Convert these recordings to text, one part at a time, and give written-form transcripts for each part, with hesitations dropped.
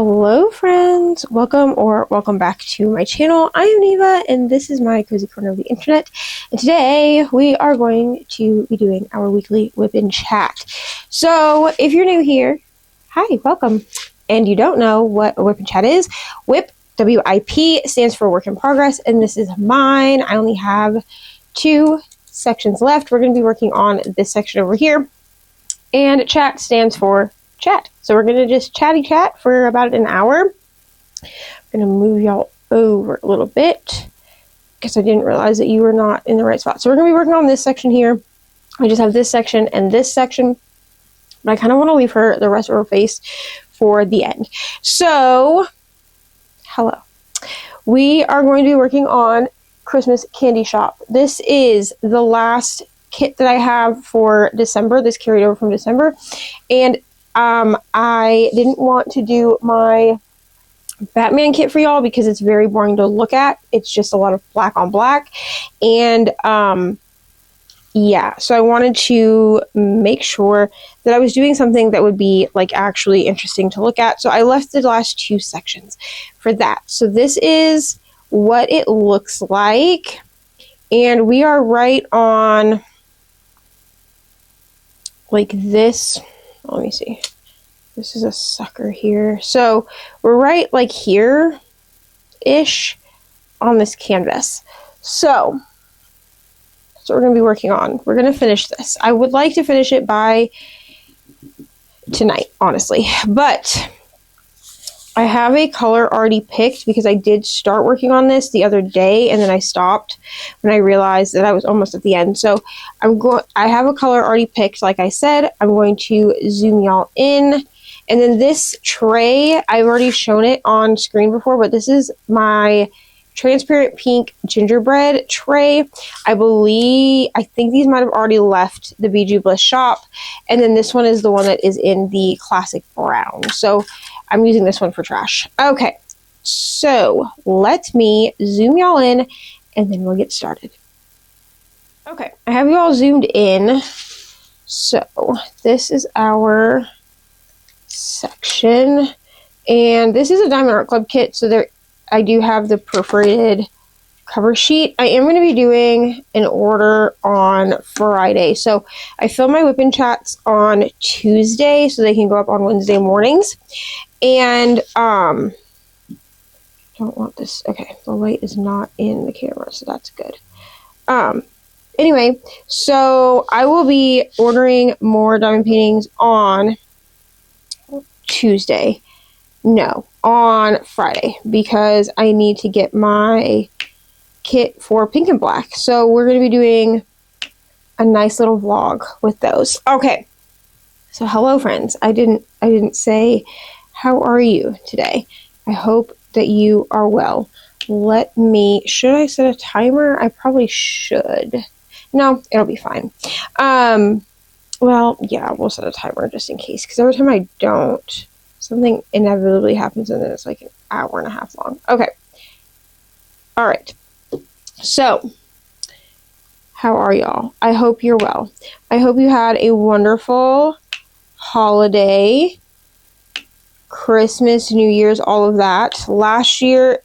Hello friends, welcome back to my channel. I am Neva and this is my cozy corner of the internet, and today we are going to be doing our weekly WIP in chat. So if you're new here, hi, welcome, and you don't know what a WIP in chat is, WIP, W-I-P, stands for work in progress, and this is mine. I only have 2 sections left. We're going to be working on this section over here, and chat stands for chat. So we're going to just chat for about an hour. I'm going to move y'all over a little bit because I didn't realize that you were not in the right spot. So we're going to be working on this section here. I just have this section and this section, but I kind of want to leave her the rest of her face for the end. So, hello. We are going to be working on Christmas Candy Shop. This is the last kit that I have for December. This carried over from December, and I didn't want to do my Batman kit for y'all because it's very boring to look at. It's just a lot of black on black. And, yeah, so I wanted to make sure that I was doing something that would be, like, actually interesting to look at. So I left the last 2 sections for that. So this is what it looks like. And we are right on, like, this. Let me see. This is a sucker here. So we're right like here-ish on this canvas. So that's what we're going to be working on. We're going to finish this. I would like to finish it by tonight, honestly. But I have a color already picked because I did start working on this the other day and then I stopped when I realized that I was almost at the end. So I have a color already picked, like I said. I'm going to zoom y'all in. And then this tray, I've already shown it on screen before, but this is my transparent pink gingerbread tray. I think these might have already left the Bijou Bliss shop. And then this one is the one that is in the classic brown. So I'm using this one for trash. Okay, so let me zoom y'all in and then we'll get started. Okay, I have you all zoomed in. So this is our section, and this is a Diamond Art Club kit, so there I do have the perforated cover sheet. I am going to be doing an order on Friday, so I film my WIP in chats on Tuesday so they can go up on Wednesday mornings. And don't want this. Okay, the light is not in the camera, so that's good. Anyway, so I will be ordering more diamond paintings on Tuesday. No, on Friday, because I need to get my kit for pink and black. So we're going to be doing a nice little vlog with those. Okay. So hello friends. I didn't say how are you today? I hope that you are well. Should I set a timer? I probably should. No, it'll be fine. Well, yeah, we'll set a timer just in case, because every time I don't, something inevitably happens and then it's like an hour and a half long. Okay. All right. So, how are y'all? I hope you're well. I hope you had a wonderful holiday, Christmas, New Year's, all of that. Last year,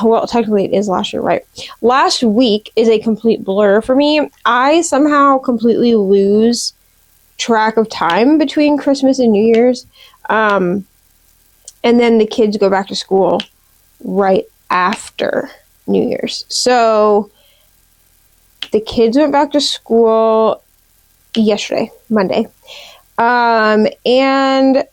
well, technically it is last year, right? Last week is a complete blur for me. I somehow completely lose track of time between Christmas and New Year's. And then the kids go back to school right after New Year's. So the kids went back to school yesterday, Monday. And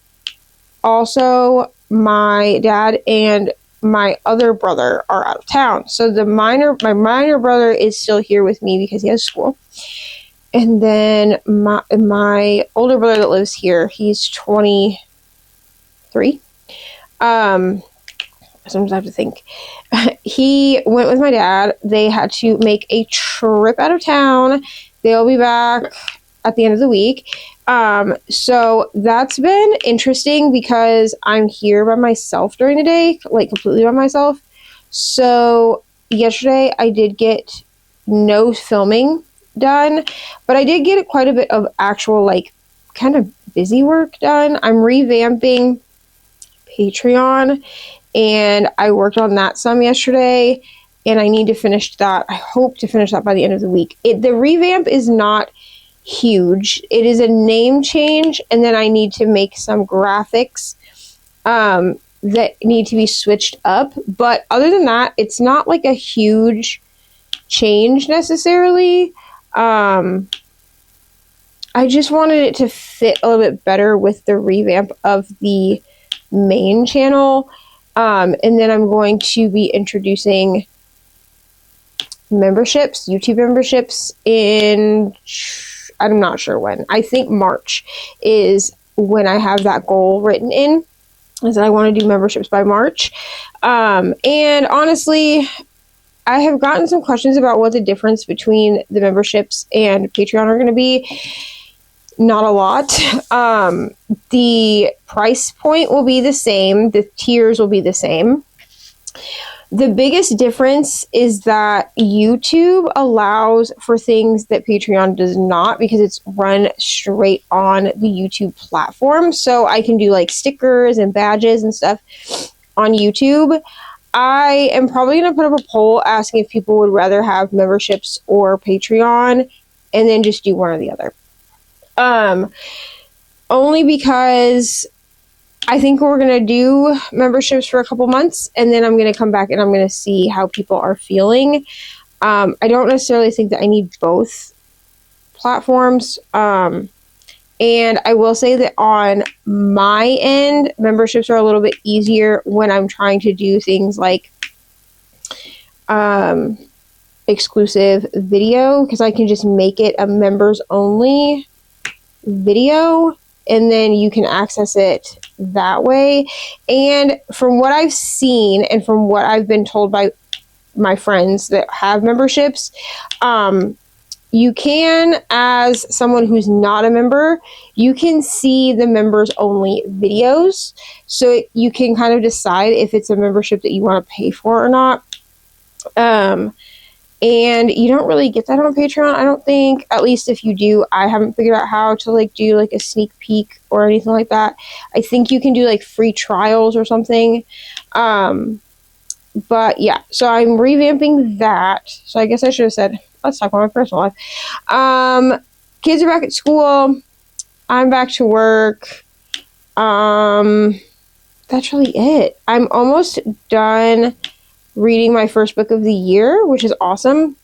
also my dad and my other brother are out of town. So my minor brother is still here with me because he has school. And then my older brother that lives here, he's 23. Sometimes I have to think. He went with my dad. They had to make a trip out of town. They'll be back at the end of the week. So that's been interesting because I'm here by myself during the day, like completely by myself. So yesterday I did get no filming done, but I did get quite a bit of actual, like, kind of busy work done. I'm revamping Patreon, and I worked on that some yesterday, and I need to finish that. I hope to finish that by the end of the week. The revamp is not huge. It is a name change, and then I need to make some graphics that need to be switched up. But other than that, it's not like a huge change necessarily. I just wanted it to fit a little bit better with the revamp of the main channel. And then I'm going to be introducing memberships, YouTube memberships in, I'm not sure when. I think March is when I have that goal written in, is that I want to do memberships by March. And honestly, I have gotten some questions about what the difference between the memberships and Patreon are going to be. Not a lot. The price point will be the same. The tiers will be the same. The biggest difference is that YouTube allows for things that Patreon does not, because it's run straight on the YouTube platform. So I can do like stickers and badges and stuff on YouTube. I am probably going to put up a poll asking if people would rather have memberships or Patreon, and then just do one or the other. Only because I think we're going to do memberships for a couple months, and then I'm going to come back and I'm going to see how people are feeling. I don't necessarily think that I need both platforms. And I will say that on my end, memberships are a little bit easier when I'm trying to do things like exclusive video, because I can just make it a members only video, and then you can access it that way. And from what I've seen and from what I've been told by my friends that have memberships, you can, as someone who's not a member, you can see the members only videos, so you can kind of decide if it's a membership that you want to pay for or not. And you don't really get that on Patreon, I don't think. At least if you do, I haven't figured out how to like do like a sneak peek or anything like that. I think you can do like free trials or something. But yeah, so I'm revamping that. So I guess I should have said, let's talk about my personal life. Kids are back at school. I'm back to work. That's really it. I'm almost done reading my first book of the year, which is awesome.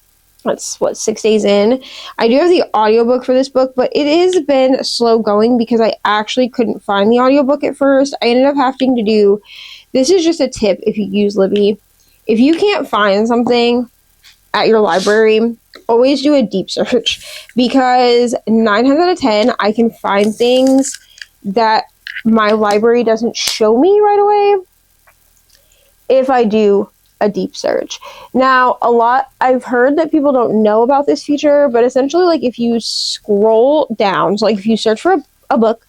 That's 6 days in. I do have the audiobook for this book, but it has been slow going because I actually couldn't find the audiobook at first. I ended up having to do, this is just a tip if you use Libby. If you can't find something at your library, always do a deep search, because 9 times out of 10, I can find things that my library doesn't show me right away if I do a deep search. Now, I've heard that people don't know about this feature, but essentially, like, if you scroll down, so like if you search for a book,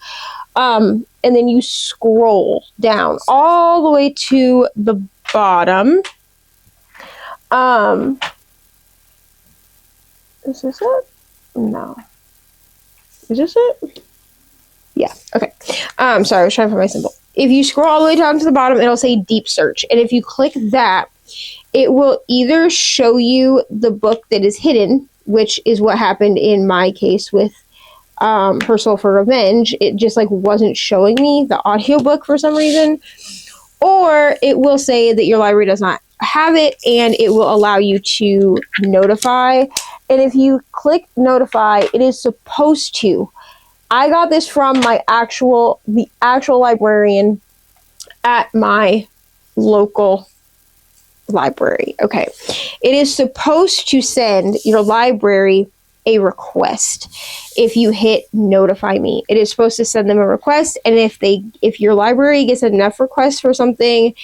and then you scroll down all the way to the bottom, is this it? No. Is this it? Yeah, okay. Sorry, I was trying to find my symbol. If you scroll all the way down to the bottom, it'll say deep search. And if you click that, it will either show you the book that is hidden, which is what happened in my case with Her Soul for Revenge. It just like wasn't showing me the audiobook for some reason. Or it will say that your library does not have it, and it will allow you to notify. And if you click notify, it is supposed to. I got this from the actual librarian at my local library. Okay. It is supposed to send your library a request if you hit notify me. It is supposed to send them a request, and if your library gets enough requests for something,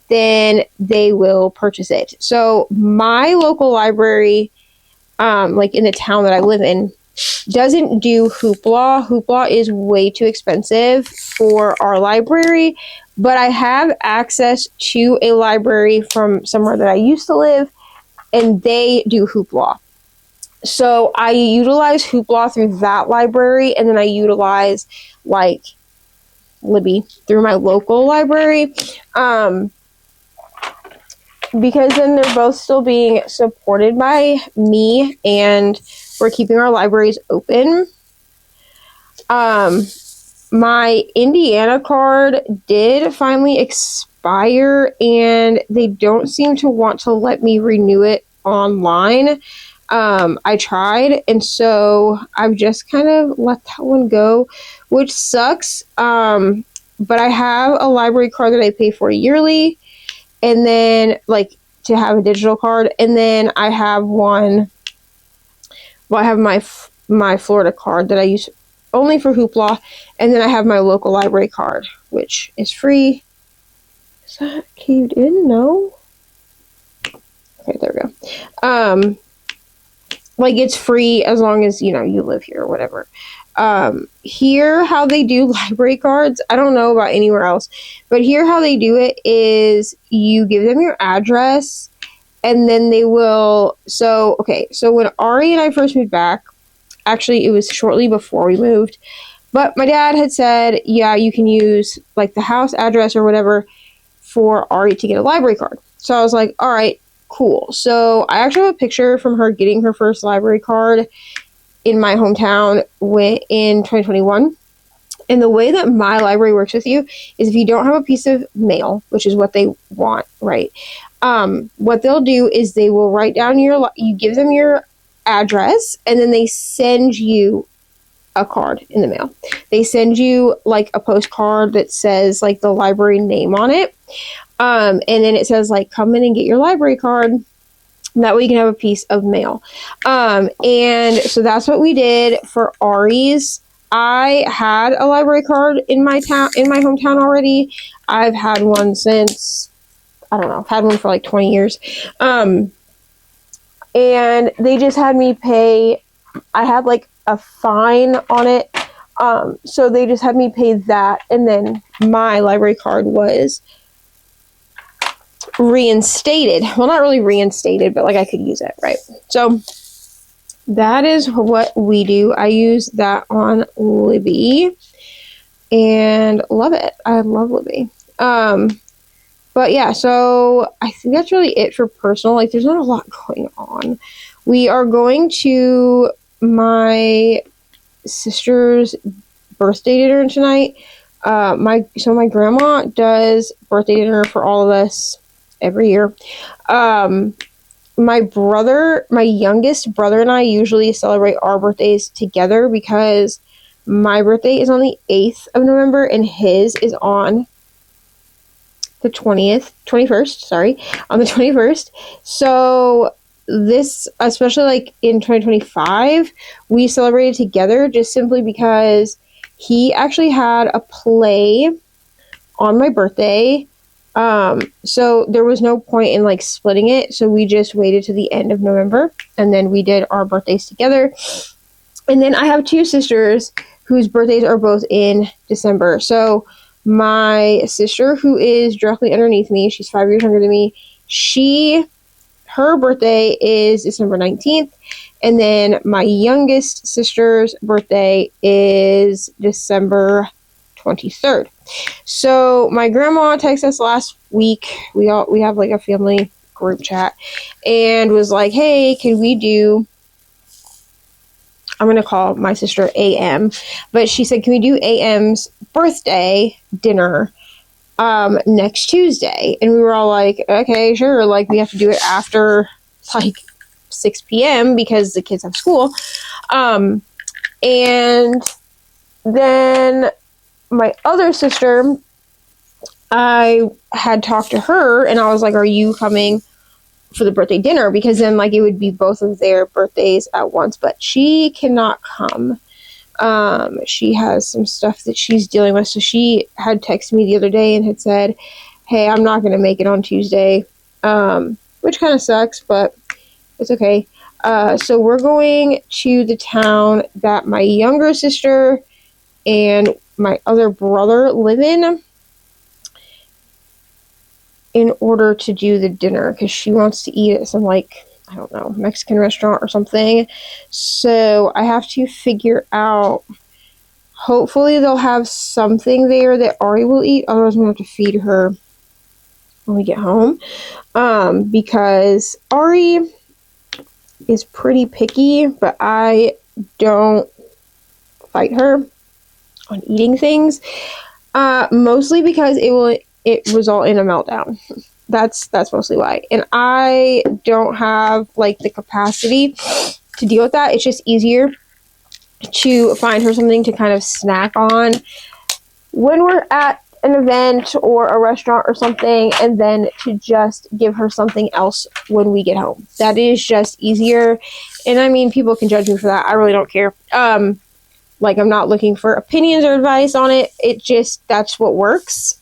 then they will purchase it. So my local library, like in the town that I live in, doesn't do Hoopla. Hoopla is way too expensive for our library, but I have access to a library from somewhere that I used to live, and they do Hoopla. So I utilize Hoopla through that library, and then I utilize like Libby through my local library. Because then they're both still being supported by me, and we're keeping our libraries open. My Indiana card did finally expire, and they don't seem to want to let me renew it online. I tried, and so I've just kind of let that one go, which sucks. But I have a library card that I pay for yearly, and then like to have a digital card, and then I have one. Well, I have my Florida card that I use only for Hoopla, and then I have my local library card, which is free. Is that caved in? No. Okay, there we go. Like it's free as long as you live here or whatever. Here how they do library cards, I don't know about anywhere else, but here how they do it is you give them your address, and then they will. So when Ari and I first moved back, actually it was shortly before we moved, but my dad had said, yeah, you can use like the house address or whatever for Ari to get a library card. So I was like, all right, cool. So I actually have a picture from her getting her first library card in my hometown in 2021. And the way that my library works with you is if you don't have a piece of mail, which is what they want, right? What they'll do is they will write down you give them your address, and then they send you a card in the mail. They send you like a postcard that says like the library name on it. And then it says like, come in and get your library card. That way you can have a piece of mail. And so that's what we did for Ari's. I had a library card in my hometown already. I've had one since, I don't know, I've had one for like 20 years. And they just had me pay, I had like a fine on it. So they just had me pay that, and then my library card was reinstated. Well, not really reinstated, but like I could use it, right? So that is what we do. I use that on Libby and love it. I love Libby. But yeah, so I think that's really it for personal. Like there's not a lot going on. We are going to my sister's birthday dinner tonight. My grandma does birthday dinner for all of us every year. My youngest brother and I usually celebrate our birthdays together because my birthday is on the 8th of November and his is on the 21st, on the 21st. So this, especially like in 2025, we celebrated together just simply because he actually had a play on my birthday. So there was no point in like splitting it. So we just waited to the end of November and then we did our birthdays together. And then I have two sisters whose birthdays are both in December. So my sister, who is directly underneath me, she's 5 years younger than me. Her birthday is December 19th. And then my youngest sister's birthday is December 23rd. So my grandma texted us last week. We have like a family group chat and was like, hey, can we do, I'm going to call my sister AM, but she said, can we do AM's birthday dinner next Tuesday? And we were all like, okay, sure. Like we have to do it after like 6 p.m. because the kids have school. And then my other sister, I had talked to her and I was like, are you coming for the birthday dinner? Because then like it would be both of their birthdays at once, but she cannot come. She has some stuff that she's dealing with. So she had texted me the other day and had said, hey, I'm not going to make it on Tuesday, which kind of sucks, but it's okay. So we're going to the town that my younger sister and my other brother live in order to do the dinner because she wants to eat at some like, I don't know, Mexican restaurant or something. So I have to figure out, hopefully they'll have something there that Ari will eat. Otherwise, I'm going to have to feed her when we get home. Because Ari is pretty picky, but I don't fight her on eating things. Mostly because it result in a meltdown. That's mostly why. And I don't have like the capacity to deal with that. It's just easier to find her something to kind of snack on when we're at an event or a restaurant or something, and then to just give her something else when we get home. That is just easier. And I mean, people can judge me for that. I really don't care. Like, I'm not looking for opinions or advice on it. It just, that's what works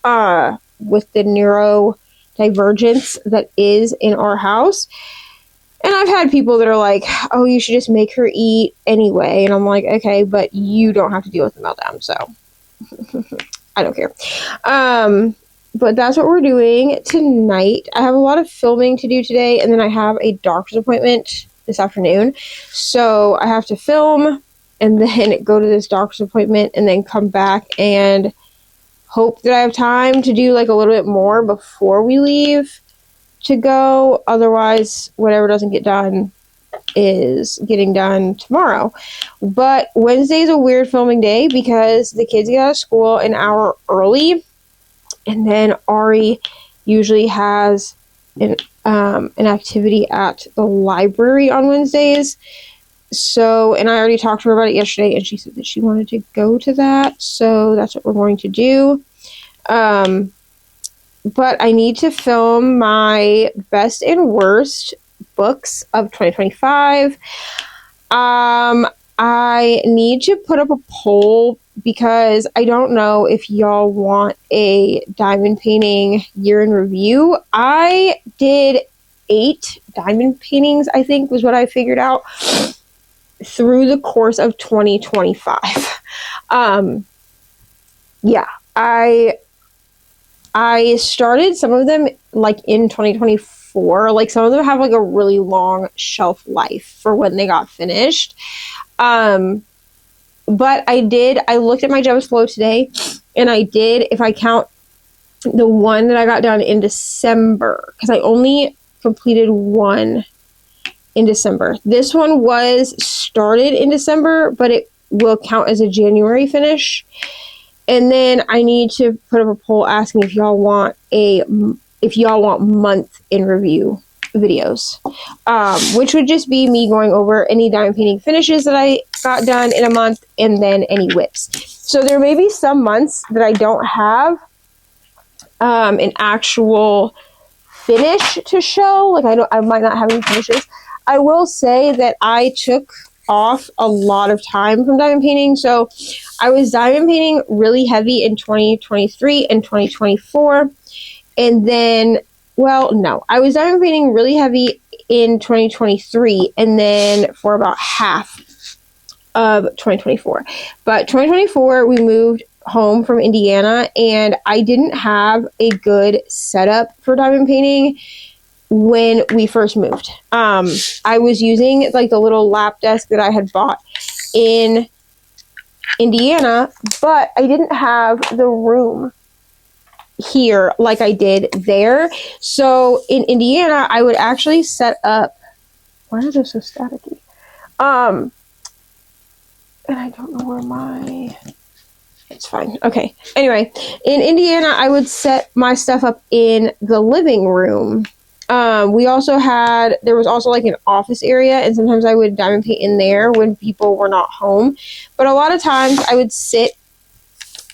with the neurodivergence that is in our house. And I've had people that are like, oh, you should just make her eat anyway. And I'm like, okay, but you don't have to deal with the meltdown, so I don't care. But that's what we're doing tonight. I have a lot of filming to do today, and then I have a doctor's appointment this afternoon. So I have to film and then go to this doctor's appointment and then come back and hope that I have time to do like a little bit more before we leave to go. Otherwise, whatever doesn't get done is getting done tomorrow. But Wednesday is a weird filming day because the kids get out of school an hour early, and then Ari usually has an activity at the library on Wednesdays. So, and I already talked to her about it yesterday, and she said that she wanted to go to that, so that's what we're going to do. But I need to film my best and worst books of 2025. I need to put up a poll because I don't know if y'all want a diamond painting year in review. I did 8 diamond paintings, I think was what I figured out through the course of 2025. Yeah, I started some of them like in 2024. Like, some of them have like a really long shelf life for when they got finished. But I looked at my Gems Flow today, and I did, if I count the one that I got done in December, because I only completed one in December. This one was started in December, but it will count as a January finish. And then I need to put up a poll asking if y'all want month in review videos, which would just be me going over any diamond painting finishes that I got done in a month, and then any WIPs. So there may be some months that I don't have an actual finish to show. Like, I might not have any finishes. I will say that I took off a lot of time from diamond painting. So I was diamond painting really heavy in 2023 and 2024. And then, well, no, I was diamond painting really heavy in 2023 and then for about half of 2024. But 2024, we moved home from Indiana, and I didn't have a good setup for diamond painting when we first moved. I was using like the little lap desk that I had bought in Indiana, but I didn't have the room here like I did there. So in Indiana, I would actually set up, why are those so staticky? And I don't know where it's fine. Okay. Anyway, in Indiana, I would set my stuff up in the living room. There was also like an office area, and sometimes I would diamond paint in there when people were not home. But a lot of times I would sit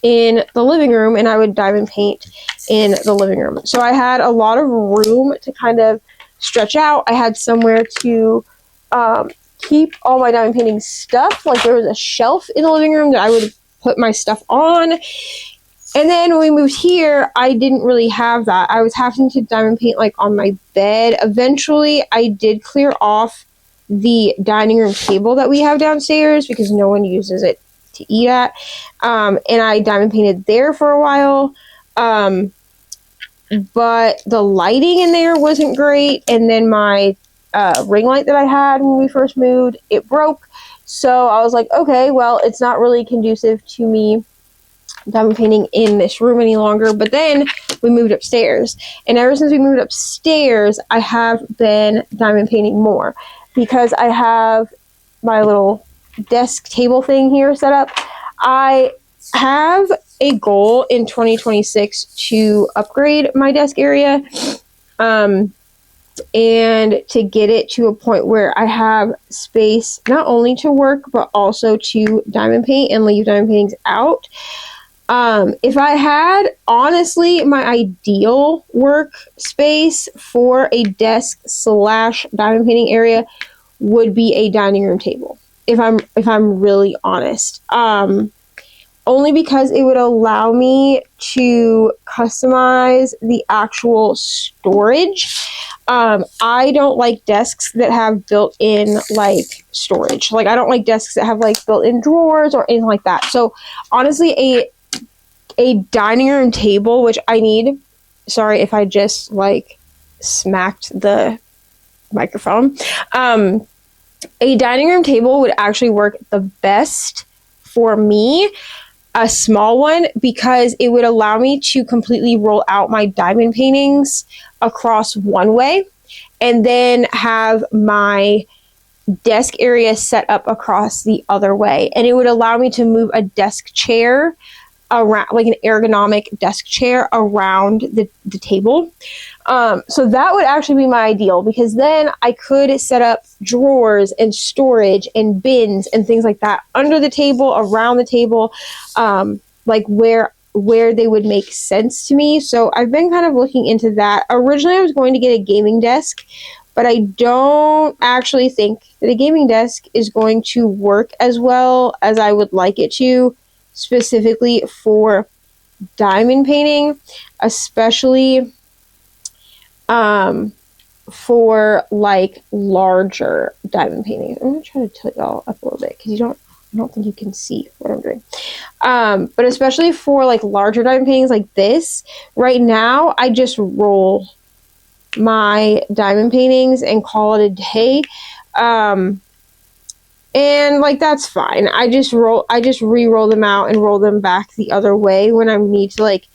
in the living room and I would diamond paint in the living room. So I had a lot of room to kind of stretch out. I had somewhere to keep all my diamond painting stuff. Like, there was a shelf in the living room that I would put my stuff on. And then when we moved here, I didn't really have that. I was having to diamond paint like on my bed. Eventually, I did clear off the dining room table that we have downstairs because no one uses it to eat at. And I diamond painted there for a while. But the lighting in there wasn't great. And then my ring light that I had when we first moved, it broke. So I was like, okay, well, it's not really conducive to me diamond painting in this room any longer. But then we moved upstairs, and ever since we moved upstairs, I have been diamond painting more because I have my little desk table thing here set up. I have a goal in 2026 to upgrade my desk area, and to get it to a point where I have space not only to work but also to diamond paint and leave diamond paintings out. If I had, honestly, my ideal workspace for a desk / diamond painting area would be a dining room table. If I'm really honest, only because it would allow me to customize the actual storage. I don't like desks that have built-in like storage. Like, I don't like desks that have like built-in drawers or anything like that. So honestly, a dining room table, which I need, sorry if I just like smacked the microphone, a dining room table would actually work the best for me, a small one, because it would allow me to completely roll out my diamond paintings across one way and then have my desk area set up across the other way. And it would allow me to move a desk chair around, like an ergonomic desk chair around the table. So that would actually be my ideal, because then I could set up drawers and storage and bins and things like that under the table, around the table, like where they would make sense to me. So I've been kind of looking into that. Originally, I was going to get a gaming desk, but I don't actually think that a gaming desk is going to work as well as I would like it to, specifically for diamond painting, especially for like larger diamond paintings. I'm gonna try to tilt y'all up a little bit because I don't think you can see what I'm doing. But especially for like larger diamond paintings like this, right now I just roll my diamond paintings and call it a day. And like, that's fine. I just re-roll them out and roll them back the other way when I need to like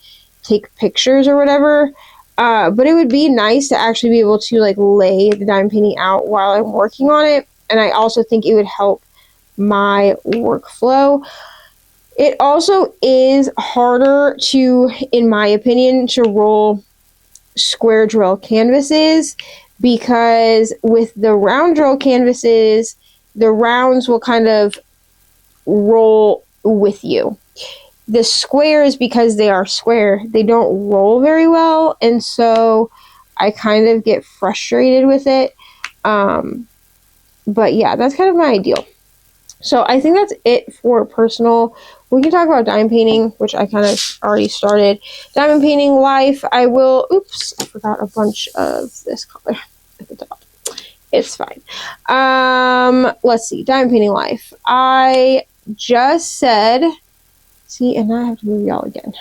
take pictures or whatever. But it would be nice to actually be able to like lay the diamond painting out while I'm working on it. And I also think it would help my workflow. It also is harder to, in my opinion, to roll square drill canvases, because with the round drill canvases, the rounds will kind of roll with you. The squares, because they are square, they don't roll very well, and so I kind of get frustrated with it. But yeah, that's kind of my ideal. So I think that's it for personal. We can talk about diamond painting, which I kind of already started. Diamond painting life, I forgot a bunch of this color at the top. It's fine. Let's see. Diamond painting life. I just said, see, and now I have to move y'all again.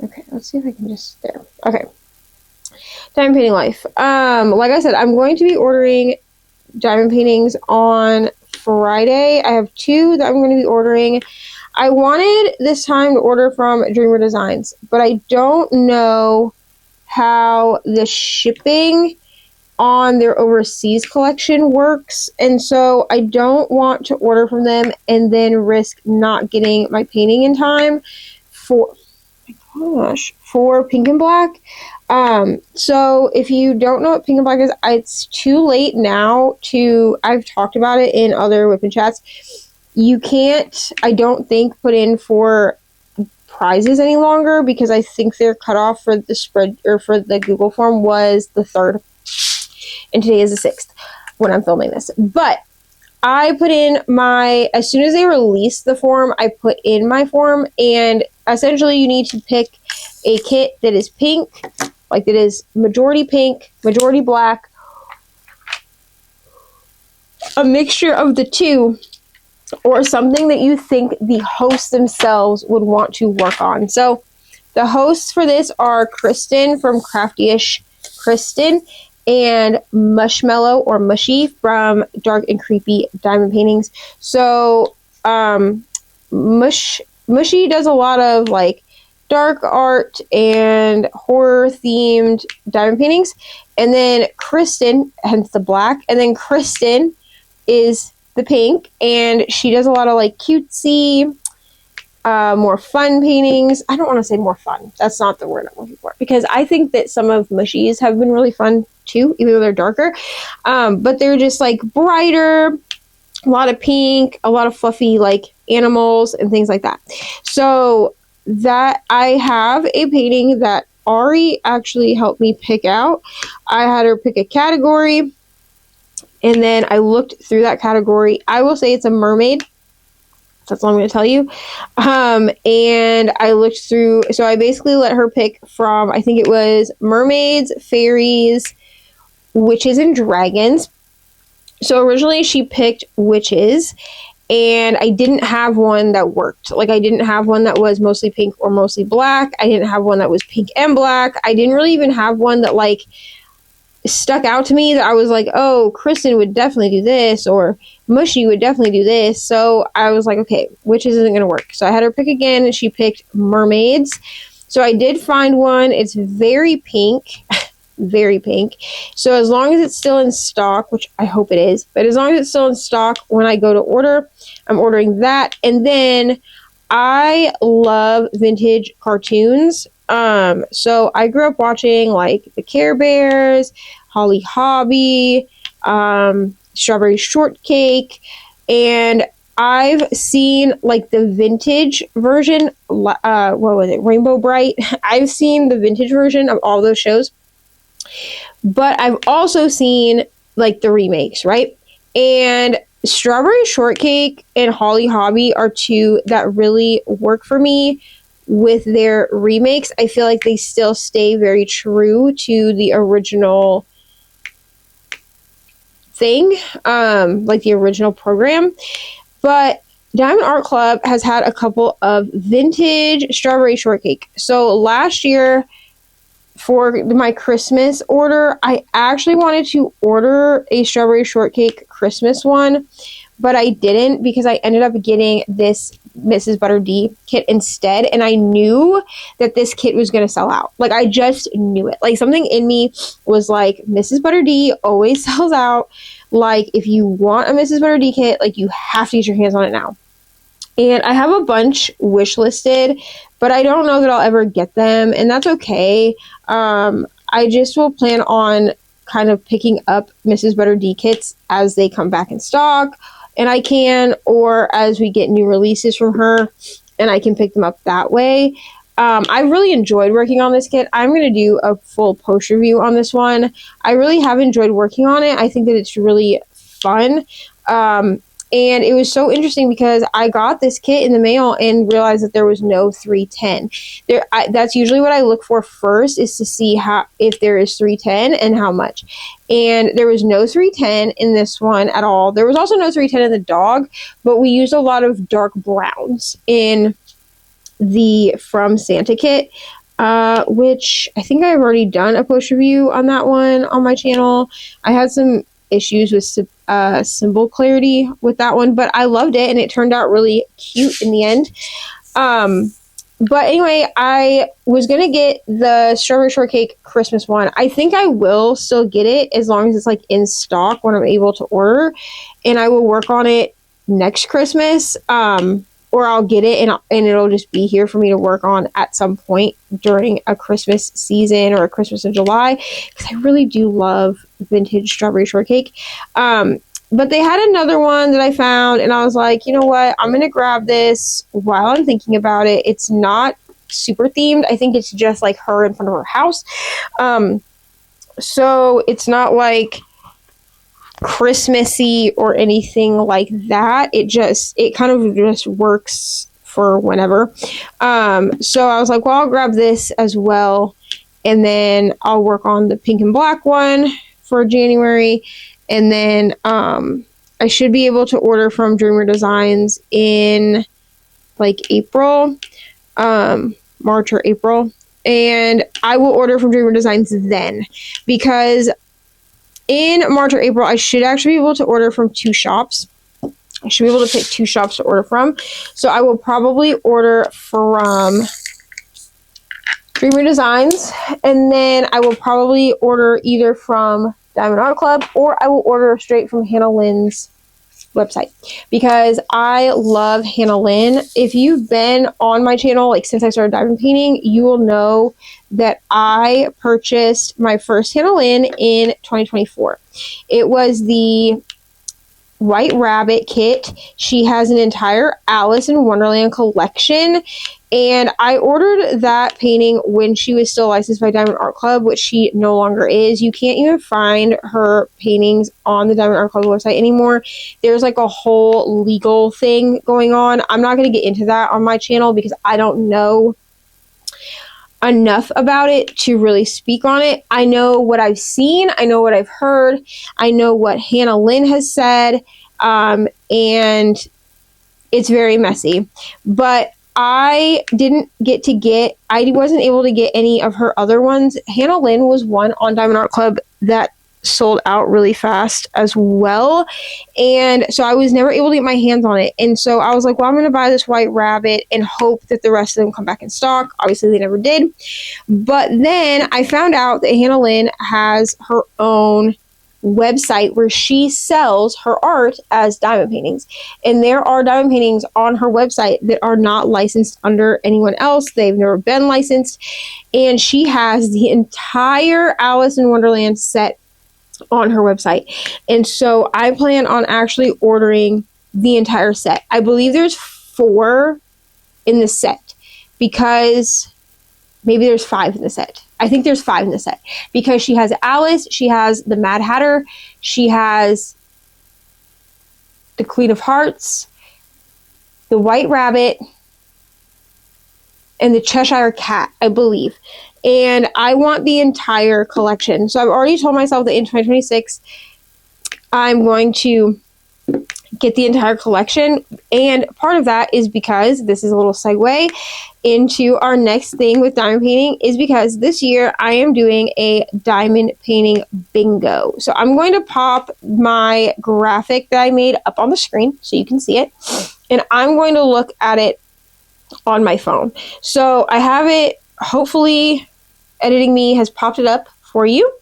Okay, let's see if I can just, there. Okay. Diamond painting life. Like I said, I'm going to be ordering diamond paintings on Friday. I have 2 that I'm going to be ordering. I wanted this time to order from Dreamer Designs, but I don't know how the shipping on their overseas collection works, and so I don't want to order from them and then risk not getting my painting in time for Pink and Black. So if you don't know what Pink and Black is, it's too late now I've talked about it in other WIP and chats. You can't, I don't think, put in for prizes any longer, because I think their cutoff for the spread, or for the Google form, was the 3rd. And today is the 6th when I'm filming this. But I put in as soon as they released the form, I put in my form, and essentially you need to pick a kit that is pink, like that is majority pink, majority black, a mixture of the two, or something that you think the hosts themselves would want to work on. So the hosts for this are Kristen from Crafty-ish Kristen and Mushmallow or Mushy from Dark and Creepy Diamond Paintings. So Mushy does a lot of like dark art and horror themed diamond paintings. And then Kristen, hence the black, and then Kristen is the pink, and she does a lot of like cutesy, more fun paintings. I don't want to say more fun. That's not the word I'm looking for, because I think that some of Mushy's have been really fun too, even though they're darker. But they're just like brighter, a lot of pink, a lot of fluffy like animals and things like that. So that I have a painting that Ari actually helped me pick out. I had her pick a category, and then I looked through that category. I will say it's a mermaid. That's all I'm going to tell you. And I looked through, so I basically let her pick from, I think it was mermaids, fairies, witches, and dragons. So originally she picked witches, and I didn't have one that worked. Like, I didn't have one that was mostly pink or mostly black. I didn't have one that was pink and black. I didn't really even have one that like stuck out to me that I was like, oh, Kristen would definitely do this, or Mushy would definitely do this. So I was like, okay, witches isn't going to work. So I had her pick again, and she picked mermaids. So I did find one. It's very pink. Very pink. So as long as it's still in stock, which I hope it is, but as long as it's still in stock when I go to order, I'm ordering that. And then I love vintage cartoons. So I grew up watching like the Care Bears, Holly Hobby, Strawberry Shortcake, and I've seen like the vintage version, what was it, Rainbow Bright? I've seen the vintage version of all those shows. But I've also seen like the remakes, right? And Strawberry Shortcake and Holly Hobby are two that really work for me with their remakes. I feel like they still stay very true to the original thing, like the original program. But Diamond Art Club has had a couple of vintage Strawberry Shortcake. So last year, for my Christmas order, I actually wanted to order a Strawberry Shortcake Christmas one, but I didn't, because I ended up getting this Mrs. Butter D kit instead, and I knew that this kit was going to sell out. Like, I just knew it. Like, something in me was like, Mrs. Butter D always sells out. Like, if you want a Mrs. Butter D kit, like, you have to get your hands on it now. And I have a bunch wish listed, but I don't know that I'll ever get them, and that's okay. I just will plan on kind of picking up Mrs. Butter D kits as they come back in stock, and I can, or as we get new releases from her, and I can pick them up that way. I really enjoyed working on this kit. I'm going to do a full post review on this one. I really have enjoyed working on it. I think that it's really fun. And it was so interesting because I got this kit in the mail and realized that there was no 310. That's usually what I look for first, is to see if there is 310 and how much. And there was no 310 in this one at all. There was also no 310 in the dog, but we used a lot of dark browns in the From Santa kit, which I think I've already done a post review on that one on my channel. I had some issues with symbol clarity with that one, but I loved it, and it turned out really cute in the end. But anyway, I was gonna get the Strawberry Shortcake Christmas one. I think I will still get it as long as it's like in stock when I'm able to order, and I will work on it next Christmas. Or I'll get it and it'll just be here for me to work on at some point during a Christmas season or a Christmas in July, because I really do love vintage Strawberry Shortcake. But they had another one that I found, and I was like, you know what? I'm going to grab this while I'm thinking about it. It's not super themed. I think it's just like her in front of her house. So it's not like Christmassy or anything like that. It kind of just works for whenever. So I was like, well, I'll grab this as well, and then I'll work on the pink and black one for January, and then I should be able to order from Dreamer Designs in like April, March or April, and I will order from Dreamer Designs then, because in March or April, I should actually be able to order from 2 shops. I should be able to pick 2 shops to order from. So I will probably order from Dreamer Designs, and then I will probably order either from Diamond Art Club, or I will order straight from Hannah Lynn's website, because I love Hannah Lynn. If you've been on my channel like since I started diamond painting, you will know that I purchased my first Hannah Lynn in 2024. It was the White Rabbit kit. She has an entire Alice in Wonderland collection, and I ordered that painting when she was still licensed by Diamond Art Club, which she no longer is. You can't even find her paintings on the Diamond Art Club website anymore. There's like a whole legal thing going on. I'm not going to get into that on my channel because I don't know enough about it to really speak on it. I know what I've seen, I know what I've heard, I know what Hannah Lynn has said, and it's very messy. But I wasn't able to get any of her other ones. Hannah Lynn was one on Diamond Art Club that sold out really fast as well, and so I was never able to get my hands on it. And so I was like, well, I'm going to buy this White Rabbit and hope that the rest of them come back in stock. Obviously they never did, but then I found out that Hannah Lynn has her own website where she sells her art as diamond paintings, and there are diamond paintings on her website that are not licensed under anyone else. They've never been licensed, and she has the entire Alice in Wonderland set on her website. And so I plan on actually ordering the entire set. I believe there's 4 in the set, because maybe there's 5 in the set. I think there's 5 in the set, because she has Alice, she has the Mad Hatter, she has the Queen of Hearts, the White Rabbit, and the Cheshire Cat, I believe. And I want the entire collection. So I've already told myself that in 2026, I'm going to get the entire collection. And part of that is because, this is a little segue into our next thing with diamond painting, is because this year I am doing a diamond painting bingo. So I'm going to pop my graphic that I made up on the screen so you can see it. And I'm going to look at it on my phone. So I have it, hopefully Editing Me has popped it up for you,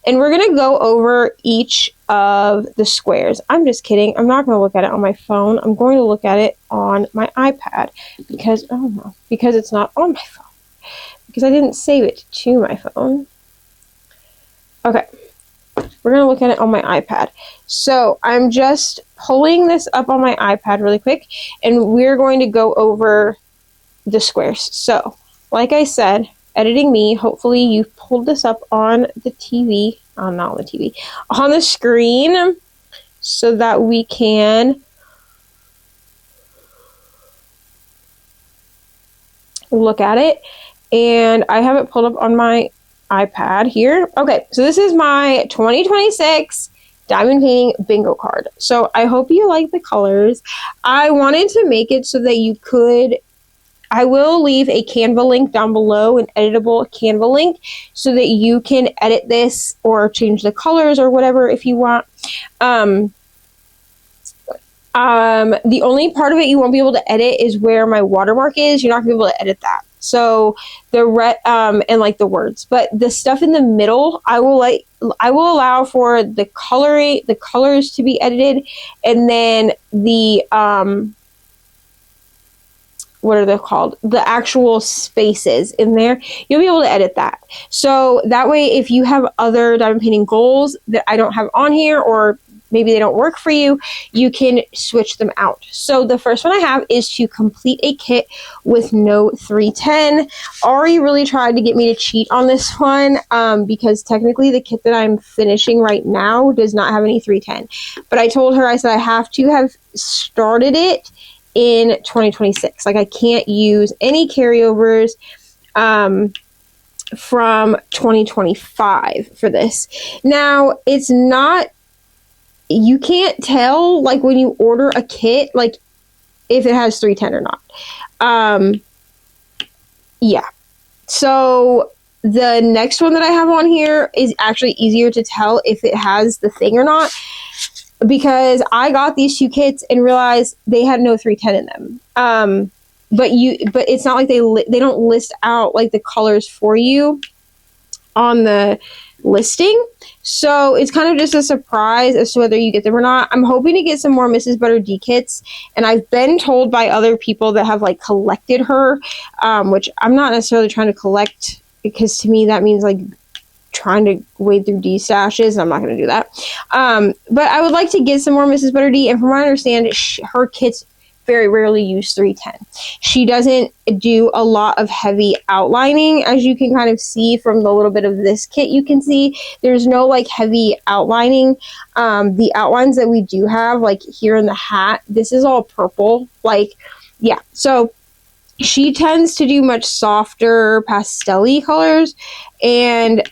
and we're going to go over each of the squares. I'm just kidding. I'm not going to look at it on my phone. I'm going to look at it on my iPad, because because it's not on my phone, because I didn't save it to my phone. Okay, we're going to look at it on my iPad. So I'm just pulling this up on my iPad really quick, and we're going to go over the squares. So like I said, Editing Me, hopefully you've pulled this up on the TV, not on the TV, on the screen, so that we can look at it. And I have it pulled up on my iPad here. Okay, so this is my 2026 diamond painting bingo card. So I hope you like the colors. I wanted to make it so that you could, I will leave a Canva link down below, an editable Canva link, so that you can edit this or change the colors or whatever if you want. The only part of it you won't be able to edit is where my watermark is. You're not going to be able to edit that. So the red and like the words, but the stuff in the middle, I will allow for the colors to be edited, and then the what are they called? The actual spaces in there, you'll be able to edit that. So that way, if you have other diamond painting goals that I don't have on here, or maybe they don't work for you, you can switch them out. So the first one I have is to complete a kit with no 310. Ari really tried to get me to cheat on this one, because technically the kit that I'm finishing right now does not have any 310. But I told her, I said I have to have started it in 2026. Like, I can't use any carryovers from 2025 for this. Now, it's not, you can't tell, like, when you order a kit, like, if it has 310 or not. Yeah. So the next one that I have on here is actually easier to tell if it has the thing or not, because I got these 2 kits and realized they had no 310 in them. But it's not like they don't list out like the colors for you on the listing. So it's kind of just a surprise as to whether you get them or not. I'm hoping to get some more Mrs. Butter D kits, and I've been told by other people that have like collected her, which I'm not necessarily trying to collect, because to me that means like trying to wade through D stashes. I'm not going to do that. But I would like to get some more Mrs. Butter D, and from what I understand, her kits very rarely use 310. She doesn't do a lot of heavy outlining, as you can kind of see from the little bit of this kit. You can see there's no like heavy outlining. The outlines that we do have, like here in the hat, this is all purple. Like, yeah, so she tends to do much softer pastel-y colors, and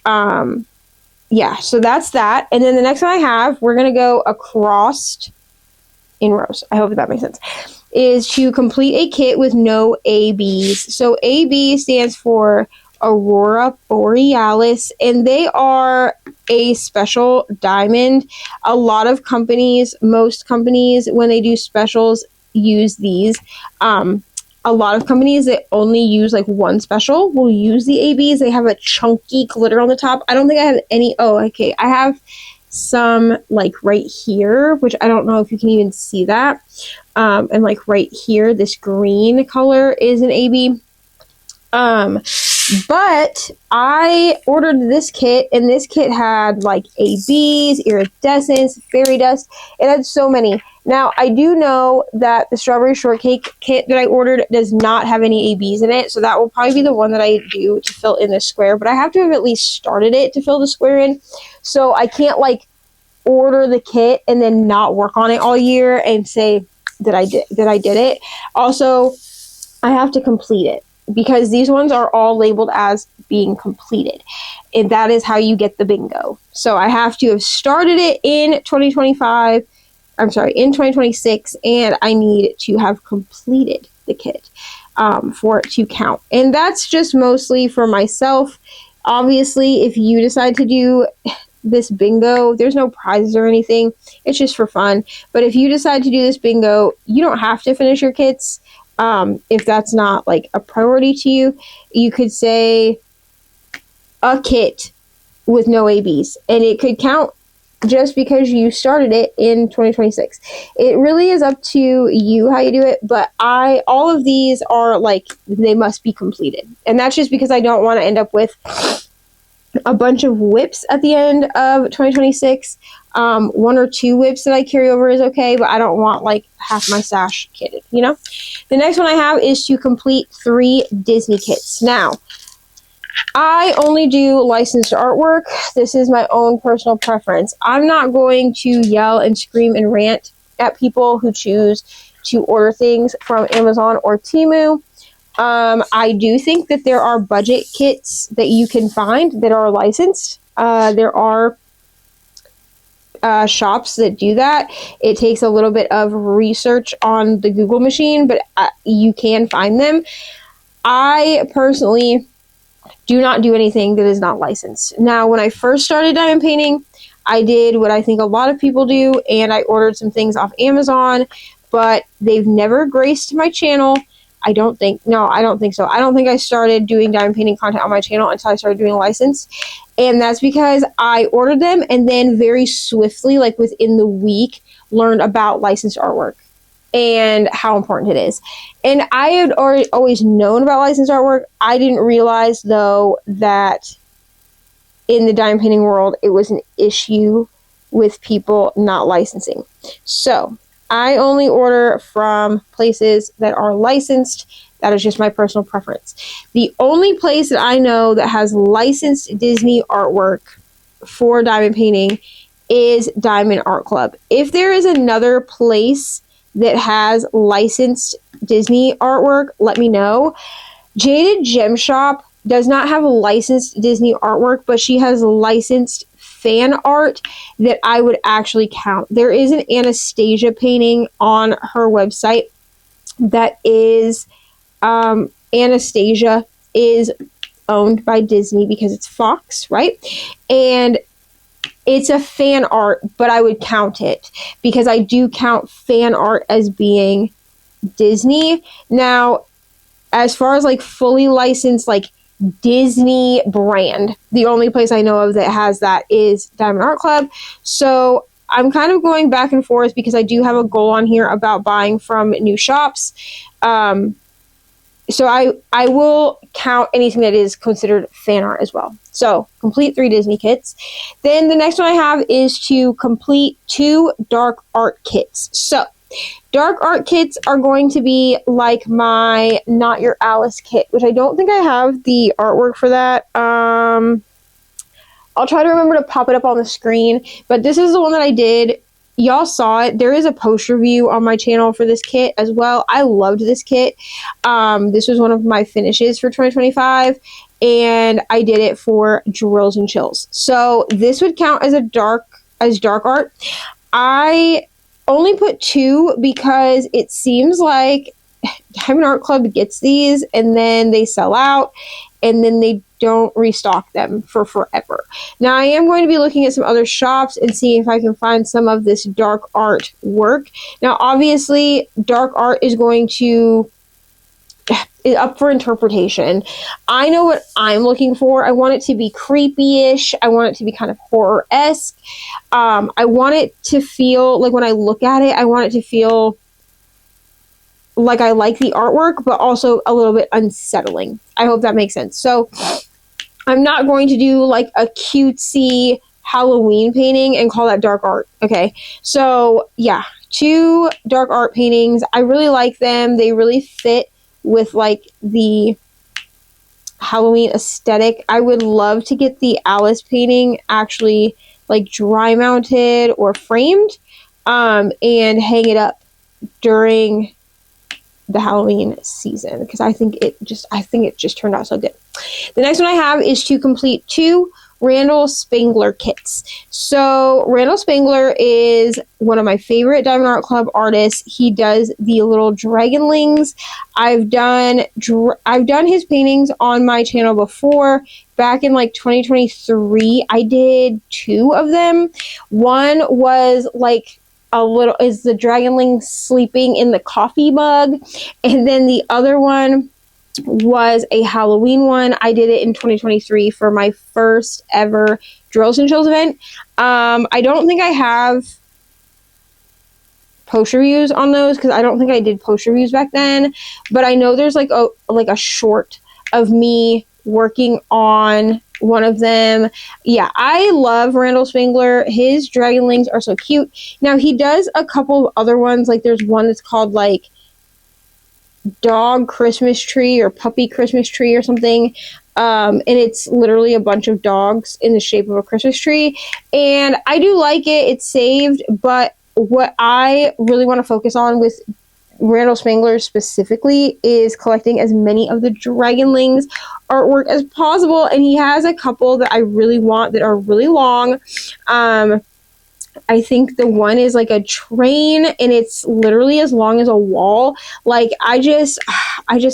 yeah, so that's that. And then the next one I have, we're gonna go across in rows, I hope that makes sense, is to complete a kit with no ABs. So AB stands for Aurora Borealis, and they are a special diamond. A lot of companies, most companies, when they do specials, use these. A lot of companies that only use like one special will use the ABs. They have a chunky glitter on the top. I don't think I have any. Oh, okay. I have some like right here, which I don't know if you can even see that. And like right here, this green color is an AB. But I ordered this kit, and this kit had like ABs, iridescence, fairy dust. It had so many. Now, I do know that the strawberry shortcake kit that I ordered does not have any ABs in it, so that will probably be the one that I do to fill in the square, but I have to have at least started it to fill the square in, so I can't like order the kit and then not work on it all year and say that I did it. Also, I have to complete it, because these ones are all labeled as being completed, and that is how you get the bingo. So I have to have started it in 2026, and I need to have completed the kit for it to count. And that's just mostly for myself. Obviously, if you decide to do this bingo, there's no prizes or anything. It's just for fun. But if you decide to do this bingo, you don't have to finish your kits. If that's not like a priority to you, you could say a kit with no ABs, and it could count just because you started it in 2026. It really is up to you how you do it, but all of these are like, they must be completed. And that's just because I don't want to end up with a bunch of WIPs at the end of 2026. 1 or 2 WIPs that I carry over is okay, but I don't want like half my stash kitted, you know? The next one I have is to complete 3 Disney kits. Now, I only do licensed artwork. This is my own personal preference. I'm not going to yell and scream and rant at people who choose to order things from Amazon or Temu. I do think that there are budget kits that you can find that are licensed. There are shops that do that. It takes a little bit of research on the Google machine, but you can find them. I personally do not do anything that is not licensed. Now, when I first started diamond painting, I did what I think a lot of people do, and I ordered some things off Amazon, but they've never graced my channel. I don't think so. I don't think I started doing diamond painting content on my channel until I started doing licensed. And that's because I ordered them and then very swiftly, like within the week, learned about licensed artwork and how important it is. And I had always known about licensed artwork. I didn't realize, though, that in the diamond painting world, it was an issue with people not licensing. So I only order from places that are licensed. That is just my personal preference. The only place that I know that has licensed Disney artwork for diamond painting is Diamond Art Club. If there is another place that has licensed Disney artwork, let me know. Jaded Gem Shop does not have licensed Disney artwork, but she has licensed fan art that I would actually count. There is an Anastasia painting on her website that is Anastasia is owned by Disney because it's Fox, right? And it's a fan art, but I would count it because I do count fan art as being Disney. Now, as far as like fully licensed, like Disney brand, the only place I know of that has that is Diamond Art Club. So I'm kind of going back and forth because I do have a goal on here about buying from new shops. So I will count anything that is considered fan art as well. So complete 3 Disney kits. Then the next one I have is to complete 2 dark art kits. So dark art kits are going to be like my Not Your Alice kit, which I don't think I have the artwork for that. I'll try to remember to pop it up on the screen, but this is the one that I did. Y'all saw it. There is a post review on my channel for this kit as well. I loved this kit. This was one of my finishes for 2025, and I did it for Drills and Chills. So this would count as dark art. I only put 2 because it seems like Diamond Art Club gets these and then they sell out and then they don't restock them for forever. Now I am going to be looking at some other shops and seeing if I can find some of this dark art work. Now obviously dark art is up for interpretation. I know what I'm looking for. I want it to be creepy-ish. I want it to be kind of horror-esque. I want it to feel like when I look at it, I want it to feel like I like the artwork, but also a little bit unsettling. I hope that makes sense. So I'm not going to do like a cutesy Halloween painting and call that dark art. Okay. So yeah, 2 dark art paintings. I really like them. They really fit with like the Halloween aesthetic. I would love to get the Alice painting actually like dry mounted or framed, and hang it up during the Halloween season because I think it just turned out so good. The next one I have is to complete 2 Randall Spangler kits. So Randall Spangler is one of my favorite Diamond Art Club artists. He does the little dragonlings. I've done his paintings on my channel before. Back in like 2023, I did 2 of them. One was like is the dragonling sleeping in the coffee mug, and then the other one was a Halloween one. I did it in 2023 for my first ever Drills and Chills event. I don't think I have post reviews on those because I don't think I did post reviews back then, but I know there's like a short of me working on one of them. Yeah, I love Randall Spangler. His dragonlings are so cute. Now he does a couple of other ones. Like there's one that's called like Dog Christmas Tree or Puppy Christmas Tree or something. And it's literally a bunch of dogs in the shape of a Christmas tree. And I do like it. It's saved. But what I really want to focus on with Randall Spangler specifically is collecting as many of the dragonlings artwork as possible, and he has a couple that I really want that are really long. I think the one is like a train and it's literally as long as a wall. Like I just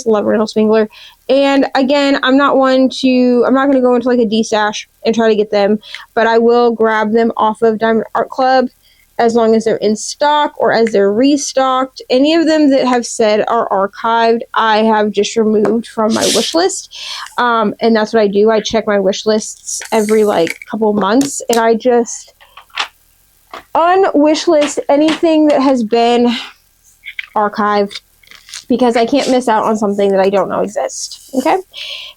love Randall Spangler. And again, I'm not going to go into like a D-stash and try to get them, but I will grab them off of Diamond Art Club as long as they're in stock or as they're restocked. Any of them that have said are archived, I have just removed from my wish list. And that's what I do. I check my wish lists every like couple months, and I just unwish list anything that has been archived because I can't miss out on something that I don't know exists. Okay.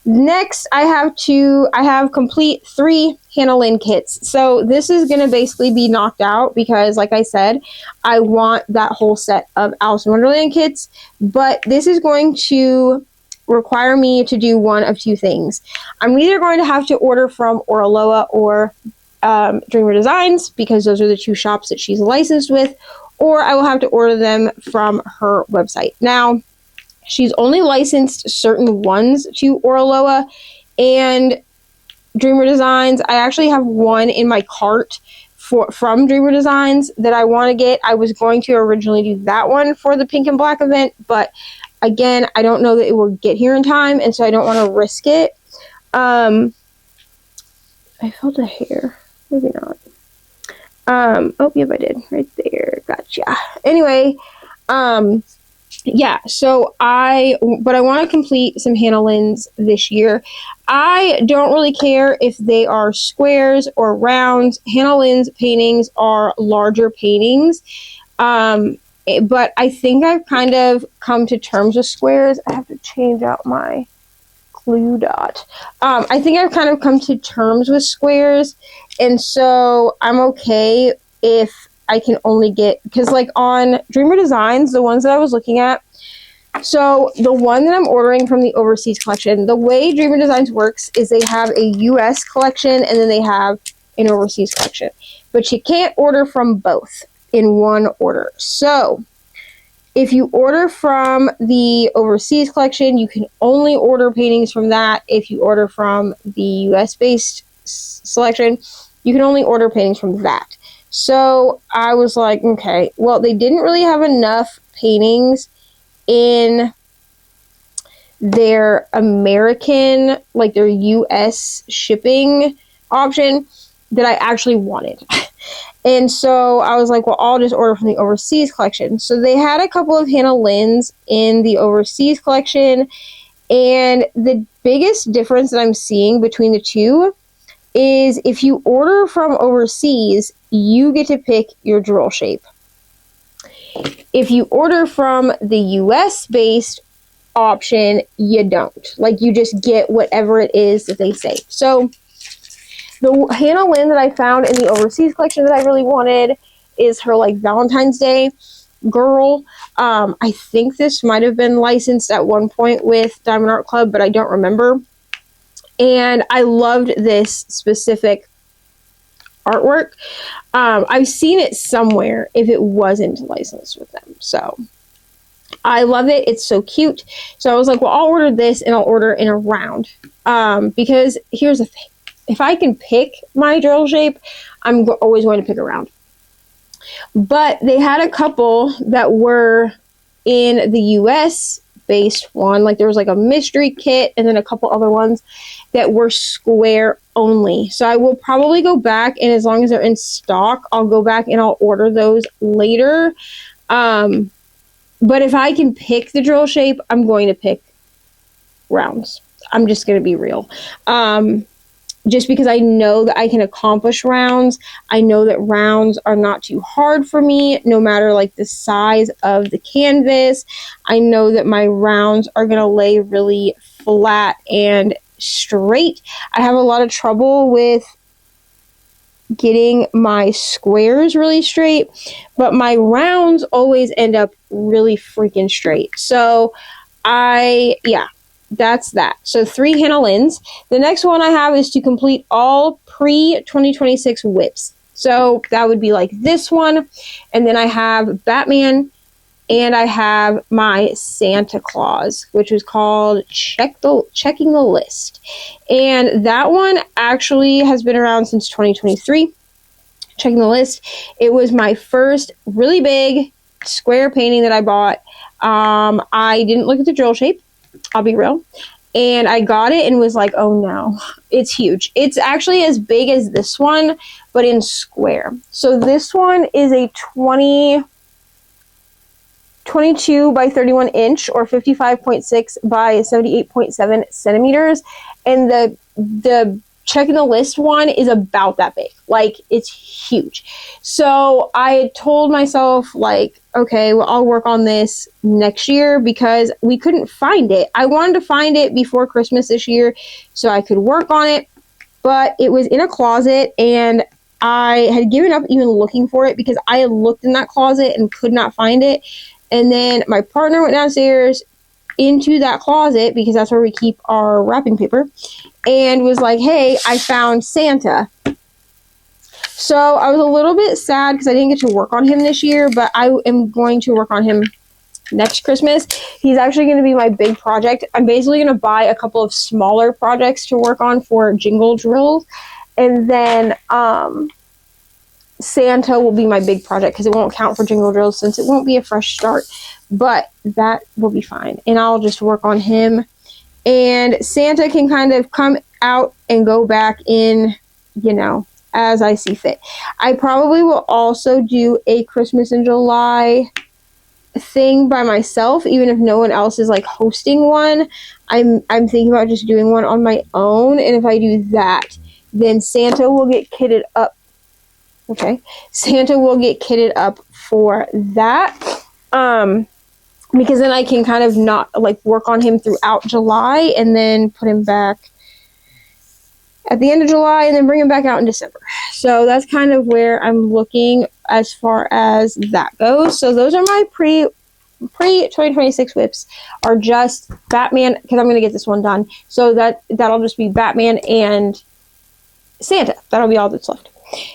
Next, I have complete 3 Hannah Lynn kits. So this is going to basically be knocked out because, like I said, I want that whole set of Alice in Wonderland kits, but this is going to require me to do one of 2 things. I'm either going to have to order from Oraloa or Dreamer Designs because those are the 2 shops that she's licensed with, or I will have to order them from her website. Now, she's only licensed certain ones to Oraloa and Dreamer Designs. I actually have one in my cart from Dreamer Designs that I want to get. I was going to originally do that one for the pink and black event, but again, I don't know that it will get here in time, and so I don't want to risk it. I felt a hair. Maybe not. Oh, yep, I did. Right there. Gotcha. Anyway, yeah, so I want to complete some Hannah Lynn's this year. I don't really care if they are squares or rounds. Hannah Lynn's paintings are larger paintings. But I think I've kind of come to terms with squares. I have to change out my glue dot. I think I've kind of come to terms with squares, and so I'm okay if I can only get, because like on Dreamer Designs, the ones that I was looking at, so the one that I'm ordering from the overseas collection, the way Dreamer Designs works is they have a US collection and then they have an overseas collection, but you can't order from both in one order. So if you order from the overseas collection, you can only order paintings from that. If you order from the US based selection, you can only order paintings from that. So I was like, okay, well, they didn't really have enough paintings in their American, like their US shipping option that I actually wanted. And so I was like, well, I'll just order from the overseas collection. So they had a couple of Hannah Lynn's in the overseas collection. And the biggest difference that I'm seeing between the two is if you order from overseas, you get to pick your drill shape. If you order from the US based option, you don't. Like, you just get whatever it is that they say. So the Hannah Lynn that I found in the overseas collection that I really wanted is her like Valentine's Day girl. I think this might have been licensed at one point with Diamond Art Club, but I don't remember. And I loved this specific artwork. I've seen it somewhere if it wasn't licensed with them. So I love it. It's so cute. So I was like, well, I'll order this and I'll order in a round. Because here's the thing. If I can pick my drill shape, I'm always going to pick a round. But they had a couple that were in the US based one. Like there was like a mystery kit and then a couple other ones that were square only. So I will probably go back, and as long as they're in stock, I'll go back and I'll order those later. But if I can pick the drill shape, I'm going to pick rounds. I'm just going to be real. Just because I know that I can accomplish rounds. I know that rounds are not too hard for me, no matter like the size of the canvas. I know that my rounds are going to lay really flat and straight. I have a lot of trouble with getting my squares really straight, but my rounds always end up really freaking straight. So that's that. So 3 Hannah Lynn's. The next one I have is to complete all pre-2026 WIPs. So that would be like this one. And then I have Batman, and I have my Santa Claus, which was called Checking the List. And that one actually has been around since 2023. Checking the List. It was my first really big square painting that I bought. I didn't look at the drill shape. I'll be real. And I got it and was like, oh no, it's huge. It's actually as big as this one, but in square. So this one is a 22 by 31 inch or 55.6 by 78.7 centimeters. And the Checking the List one is about that big. Like, it's huge. So I told myself, like, okay, well, I'll work on this next year because we couldn't find it. I wanted to find it before Christmas this year so I could work on it, but it was in a closet and I had given up even looking for it because I had looked in that closet and could not find it. And then my partner went downstairs into that closet, because that's where we keep our wrapping paper, and was like, hey, I found Santa. So I was a little bit sad because I didn't get to work on him this year, but I am going to work on him next Christmas. He's actually going to be my big project. I'm basically going to buy a couple of smaller projects to work on for jingle drills, and then Santa will be my big project because it won't count for jingle drills since it won't be a fresh start, but that will be fine. And I'll just work on him, and Santa can kind of come out and go back in, you know, as I see fit. I probably will also do a Christmas in July thing by myself, even if no one else is like hosting one. I'm thinking about just doing one on my own, and if I do that, then Santa will get kitted up. Okay, Santa will get kitted up for that. Because then I can kind of not like work on him throughout July and then put him back at the end of July and then bring him back out in December. So that's kind of where I'm looking as far as that goes. So those are my pre-2026 whips, are just Batman, because I'm going to get this one done. So that'll just be Batman and Santa. That'll be all that's left.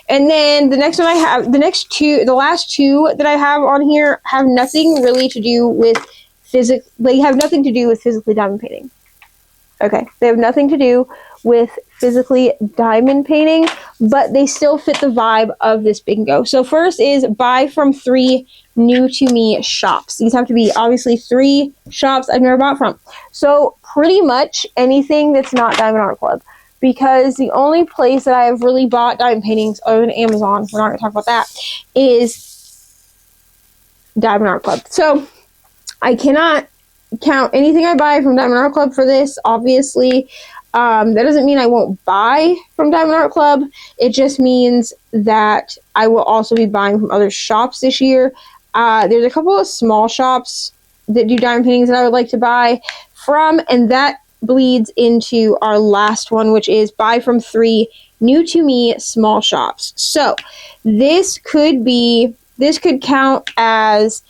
And then the next one I have, the last two that I have on here have nothing really to do with they have nothing to do with physically diamond painting. Okay, they have nothing to do with physically diamond painting, but they still fit the vibe of this bingo. So first is buy from 3 new to me shops. These have to be obviously 3 shops I've never bought from. So pretty much anything that's not Diamond Art Club, because the only place that I have really bought diamond paintings other than Amazon, we're not going to talk about that, is Diamond Art Club. So I cannot count anything I buy from Diamond Art Club for this, obviously. That doesn't mean I won't buy from Diamond Art Club. It just means that I will also be buying from other shops this year. There's a couple of small shops that do diamond paintings that I would like to buy from, and that bleeds into our last one, which is buy from 3 new to me small shops. So this could count as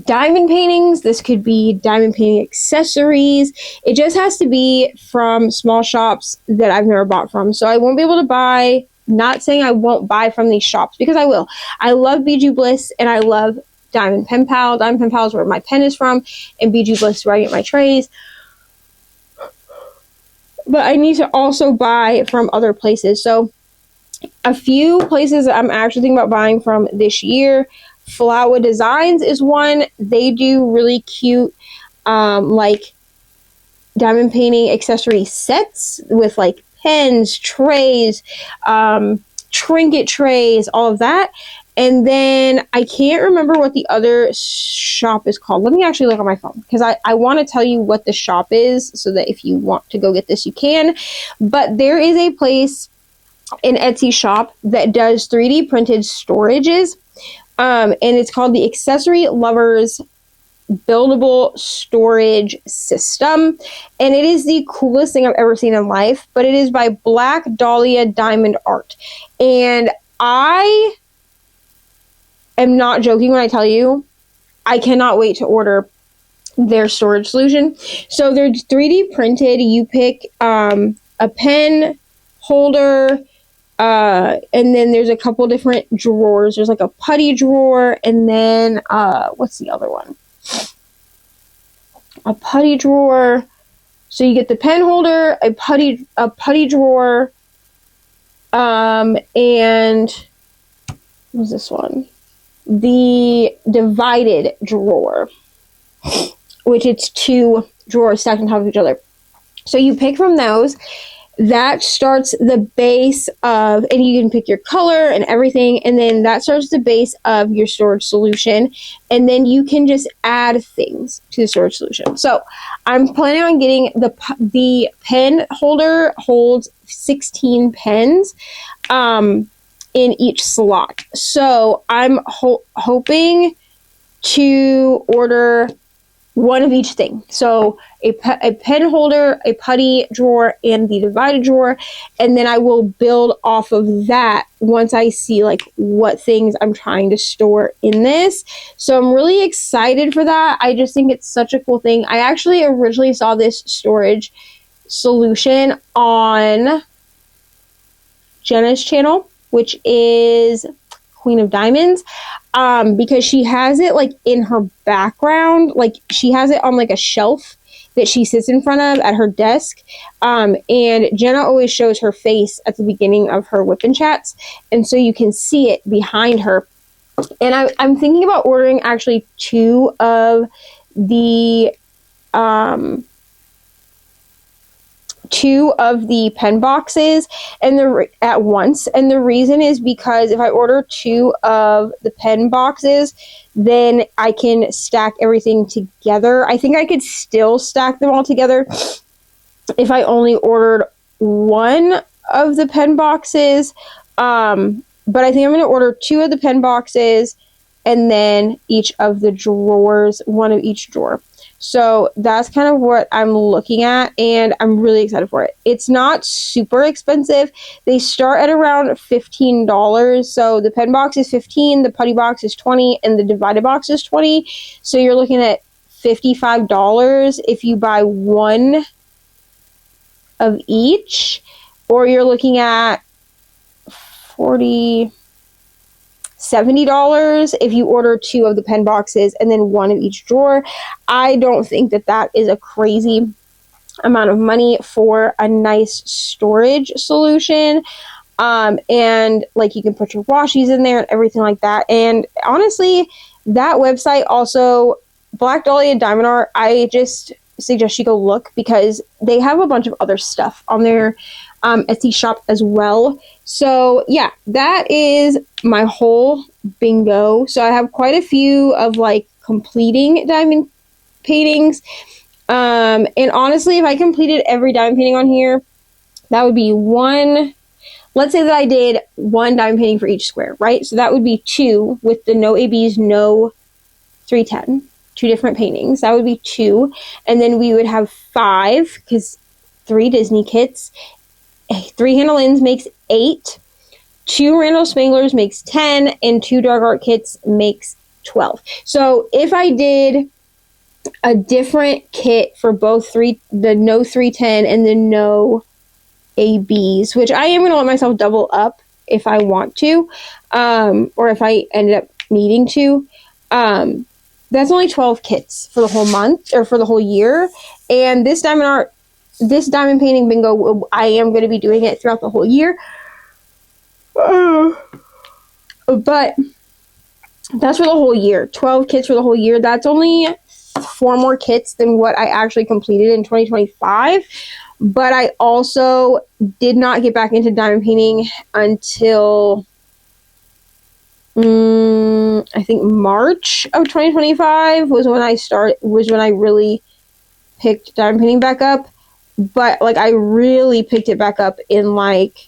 diamond paintings. This could be diamond painting accessories. It just has to be from small shops that I've never bought from. So I won't be able to buy, not saying I won't buy from these shops, because I will. I love Bijou Bliss and I love Diamond Pen Pal. Diamond Pen Pal is where my pen is from, and Bijou Bliss is where I get my trays. But I need to also buy from other places. So a few places that I'm actually thinking about buying from this year. Flower Designs is one. They do really cute like diamond painting accessory sets with like pens, trays, trinket trays, all of that. And then I can't remember what the other shop is called. Let me actually look on my phone, because I want to tell you what the shop is so that if you want to go get this, you can. But there is a place, an Etsy shop, that does 3D printed storages. And it's called the Accessory Lovers Buildable Storage System. And it is the coolest thing I've ever seen in life. But it is by Black Dahlia Diamond Art. And I am not joking when I tell you, I cannot wait to order their storage solution. So they're 3D printed. You pick a pen holder, and then there's a couple different drawers. There's like a putty drawer, and then what's the other one? A putty drawer. So you get the pen holder, a putty drawer, and what's this one? The divided drawer, which it's 2 drawers stacked on top of each other. So you pick from those. That starts the base of, and you can pick your color and everything, and then that starts the base of your storage solution, and then you can just add things to the storage solution. So I'm planning on getting the pen holder holds 16 pens in each slot. So I'm hoping to order one of each thing. So a pen holder, a putty drawer, and the divided drawer. And then I will build off of that once I see like what things I'm trying to store in this. So I'm really excited for that. I just think it's such a cool thing. I actually originally saw this storage solution on Jenna's channel, which is Queen of Diamonds, because she has it like in her background, like she has it on like a shelf that she sits in front of at her desk, and Jenna always shows her face at the beginning of her whip and chats, and so you can see it behind her. And I'm thinking about ordering actually 2 of the 2 of the pen boxes at once, and the reason is because if I order 2 of the pen boxes, then I can stack everything together. I think I could still stack them all together if I only ordered 1 of the pen boxes, but I think I'm going to order 2 of the pen boxes and then each of the drawers, 1 of each drawer. So that's kind of what I'm looking at, and I'm really excited for it. It's not super expensive. They start at around $15. So the pen box is $15, the putty box is $20, and the divided box is $20. So you're looking at $55 if you buy 1 of each, or you're looking at $70 if you order 2 of the pen boxes and then 1 of each drawer. I don't think that is a crazy amount of money for a nice storage solution. And like you can put your washies in there and everything like that. And honestly, that website also, Black Dahlia Diamond Art, I just suggest you go look because they have a bunch of other stuff on their Etsy shop as well. So yeah, that is my whole bingo. So I have quite a few of like completing diamond paintings. And honestly, if I completed every diamond painting on here, that would be 1. Let's say that I did 1 diamond painting for each square, right? So that would be 2 with the no ABs, no 310. 2 different paintings. That would be 2. And then we would have 5 because 3 Disney kits. 3 Hannah Lynn's makes 8. 2 Randall Spanglers makes 10. And 2 Dark Art kits makes 12. So if I did a different kit for both the no 310 and the no ABs, which I am going to let myself double up if I want to, or if I ended up needing to, that's only 12 kits for the whole month or for the whole year. And this diamond painting bingo, I am going to be doing it throughout the whole year. But that's for the whole year. 12 kits for the whole year. That's only 4 more kits than what I actually completed in 2025. But I also did not get back into diamond painting until I think March of 2025 was when I really picked diamond painting back up. But like I really picked it back up in like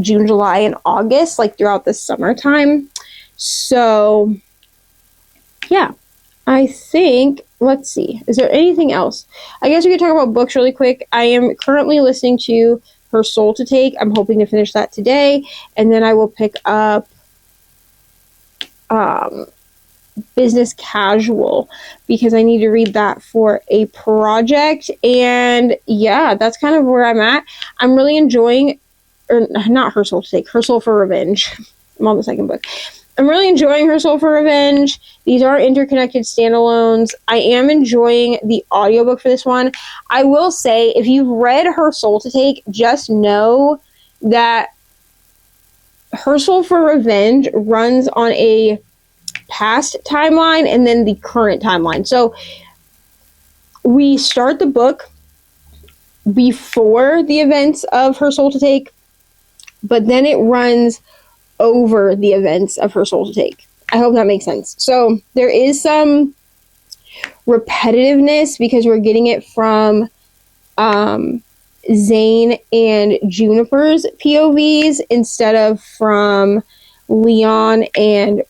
June, July, and August, like throughout the summertime. So yeah, I think, let's see, is there anything else? I guess we could talk about books really quick. I am currently listening to Her Soul to Take. I'm hoping to finish that today, and then I will pick up Business Casual because I need to read that for a project. And yeah, that's kind of where I'm at. I'm really enjoying, or not Her Soul to Take, Her Soul for Revenge. I'm on the second book. I'm really enjoying Her Soul for Revenge. These are interconnected standalones. I am enjoying the audiobook for this one. I will say, if you've read Her Soul to Take, just know that Her Soul for Revenge runs on a past timeline and then the current timeline. So we start the book before the events of Her Soul to Take, but then it runs over the events of Her Soul to Take. I hope that makes sense. So there is some repetitiveness because we're getting it from Zane and Juniper's POVs instead of from Leon and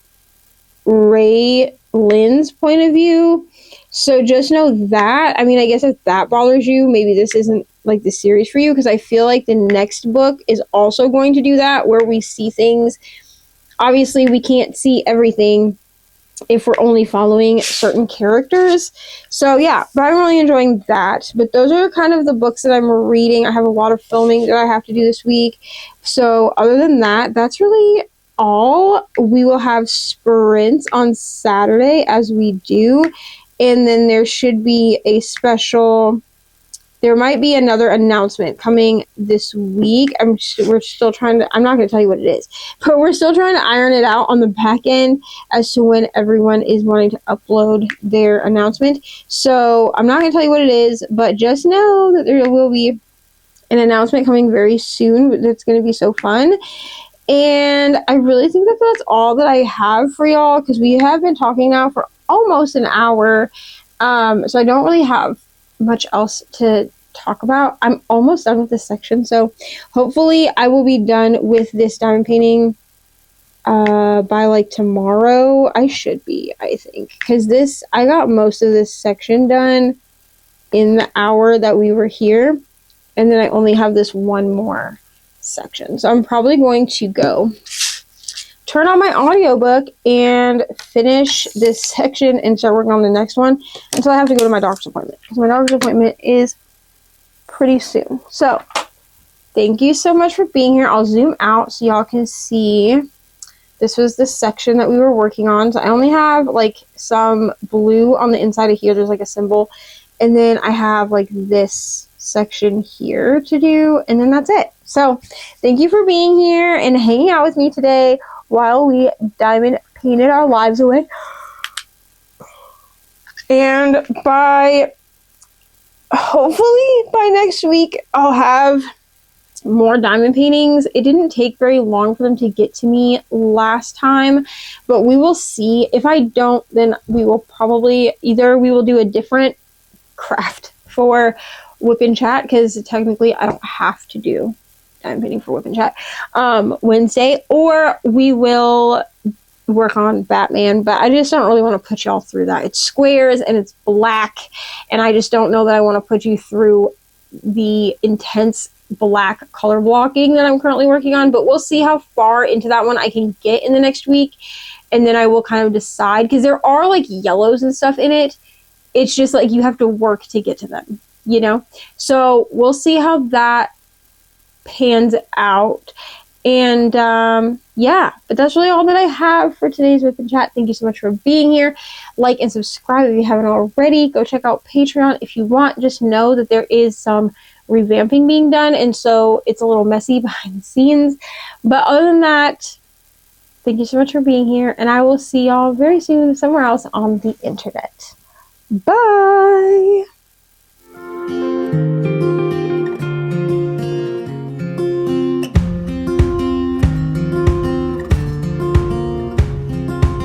Ray Lynn's point of view. So just know that. I mean, I guess if that bothers you, maybe this isn't like the series for you, because I feel like the next book is also going to do that, where we see things. Obviously, we can't see everything if we're only following certain characters. So yeah, but I'm really enjoying that. But those are kind of the books that I'm reading. I have a lot of filming that I have to do this week. So other than that, that's really all. We will have sprints on Saturday as we do. And then there should be a special there might be another announcement coming this week. We're still trying to, I'm not going to tell you what it is, but we're still trying to iron it out on the back end as to when everyone is wanting to upload their announcement. So I'm not going to tell you what it is, but just know that there will be an announcement coming very soon that's going to be so fun. And I really think that that's all that I have for y'all, because we have been talking now for almost an hour. So I don't really have much else to talk about. I'm almost done with this section, so hopefully I will be done with this diamond painting by like tomorrow. I should be, I think, because I got most of this section done in the hour that we were here, and then I only have this one more section. So I'm probably going to go turn on my audiobook and finish this section and start working on the next one until I have to go to my doctor's appointment, because my doctor's appointment is pretty soon. So thank you so much for being here. I'll zoom out so y'all can see. This was the section that we were working on. So I only have like some blue on the inside of here. There's like a symbol, and then I have like this section here to do, and then that's it. So thank you for being here and hanging out with me today while we diamond painted our lives away. And hopefully by next week, I'll have more diamond paintings. It didn't take very long for them to get to me last time, but we will see. If I don't, then we will probably, either we will do a different craft for WIP and Chat, because technically I don't have to do diamond painting for WIP and Chat Wednesday, or we will work on Batman, but I just don't really want to put y'all through that. It's squares and it's black, and I just don't know that I want to put you through the intense black color blocking that I'm currently working on, but we'll see how far into that one I can get in the next week, and then I will kind of decide, because there are like yellows and stuff in it. It's just like you have to work to get to them, you know? So we'll see how that pans out. And yeah, but that's really all that I have for today's WIP and Chat. Thank you so much for being here. Like and subscribe if you haven't already. Go check out Patreon if you want. Just know that there is some revamping being done, and so it's a little messy behind the scenes. But other than that, thank you so much for being here, and I will see y'all very soon somewhere else on the internet. Bye!